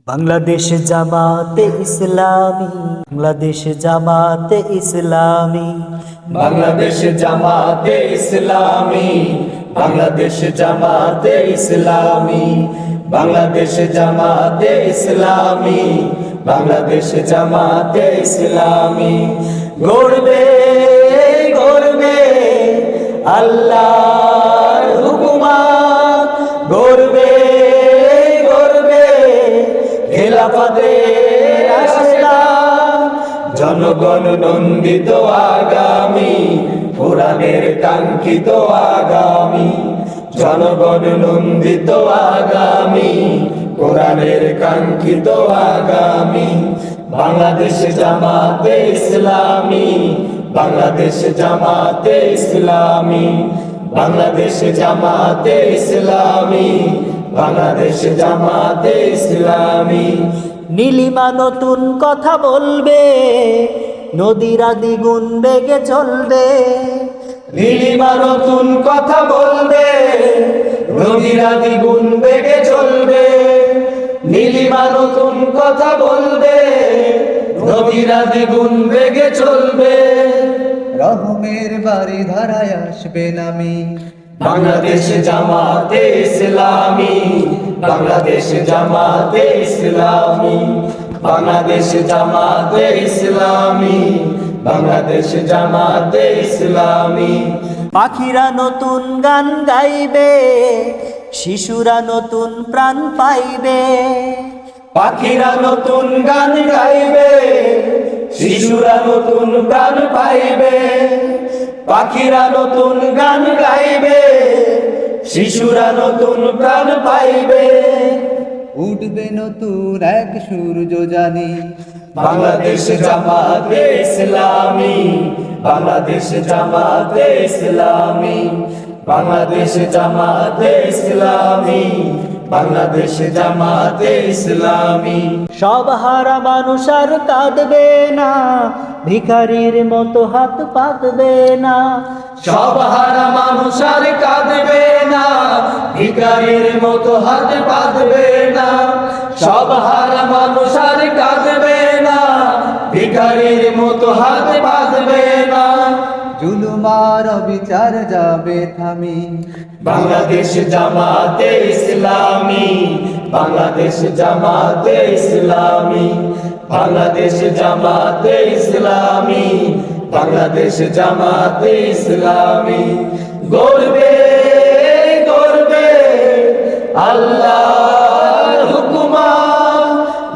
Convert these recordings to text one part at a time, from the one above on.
বাংলাদেশ জামাতে ইসলামী, বাংলাদেশ জামাতে ইসলামী, বাংলাদেশ জামাতে ইসলামী, বাংলাদেশ জামাতে ইসলামী, বাংলাদেশ জামাতে ইসলামী, বাংলাদেশ জামাতে ইসলামী। গড়বে গড়বে আল্লাহর হুকুমত, গড়বে গড়বে খেলাফতের রাস্তা। জনগণ নন্দিত আগামী, কোরআনের কাঙ্ক্ষিত আগামী। জনগণ নন্দিত আগামী, কোরআনের কাঙ্ক্ষিত আগামী। বাংলাদেশ জামাতে ইসলামী, বাংলাদেশ জামাতে ইসলামী, বাংলাদেশ জামাতে ইসলামী, বাংলাদেশ জামাতে ইসলামী। নীলিমা নতুন কথা বলবে, নদীরা দ্বিগুণ বেগে চলবে। নীলিমা নতুন কথা বলবে, নদীরা দ্বিগুণ বেগে চলবে। নীলিমা নতুন কথা বলবে, নদীরা দ্বিগুণ বেগে চলবে। রহমের বাড়ি ধারায় আসবে নামি। বাংলাদেশ জামাতে ইসলামী, বাংলাদেশ জামাতে ইসলামী, বাংলাদেশ জামাতে ইসলামী, বাংলাদেশ জামাতে ইসলামী। পাখিরা নতুন গান গাইবে, শিশুরা নতুন প্রাণ পাইবে। পাখিরা নতুন গান গাইবে, শিশুরা নতুন প্রাণ পাইবে। পাখিরা নতুন গান গাইবে, শিশুরা নতুন প্রাণ পাইবে। উঠবে নতুন এক সূর্য জানি। বাংলাদেশ জামাতে ইসলামী, বাংলাদেশ জামাতে ইসলামী, বাংলাদেশ জামাতে ইসলামী, বাংলাদেশ জামাতে ইসলামী। সব হারা মানুষ আর কাঁদবে না, ভিখারির মতো হাত পাতবে না। সব হারা মানুষ আর কাঁদবে না, ভিখারির মতো হাত পাতবে না। সব হারা মানুষ আর কাঁদবে না, ভিখারির মতো হাত পাতবে না। জুলুমার বিচার যাবে থামি। বাংলাদেশ জামাতে ইসলামী, বাংলাদেশ জামাতে ইসলামী, বাংলাদেশ জামাতে ইসলামী, বাংলাদেশ জামাতে ইসলামী। গড়বে গড়বে আল্লাহর হুকুমত,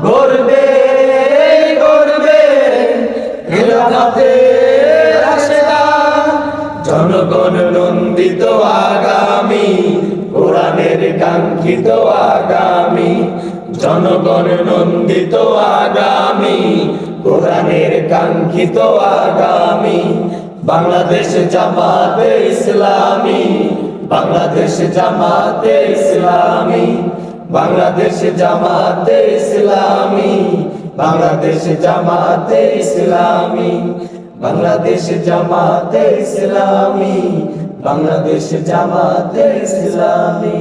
গড়বে গড়বে খেলাফতের রাস্তা। জনগণ নন্দিত আগামী, কোরআনের কাঙ্ক্ষিত আগামী। জনগণ নন্দিত আগামী, কোরআনের কাঙ্ক্ষিত আগামী। বাংলাদেশ জামাতে ইসলামী, বাংলাদেশ জামাতে ইসলামী, বাংলাদেশ জামাতে ইসলামী, বাংলাদেশ জামাতে ইসলামী, বাংলাদেশ জামাতে ইসলামী, বাংলাদেশ জামাতে ইসলামী।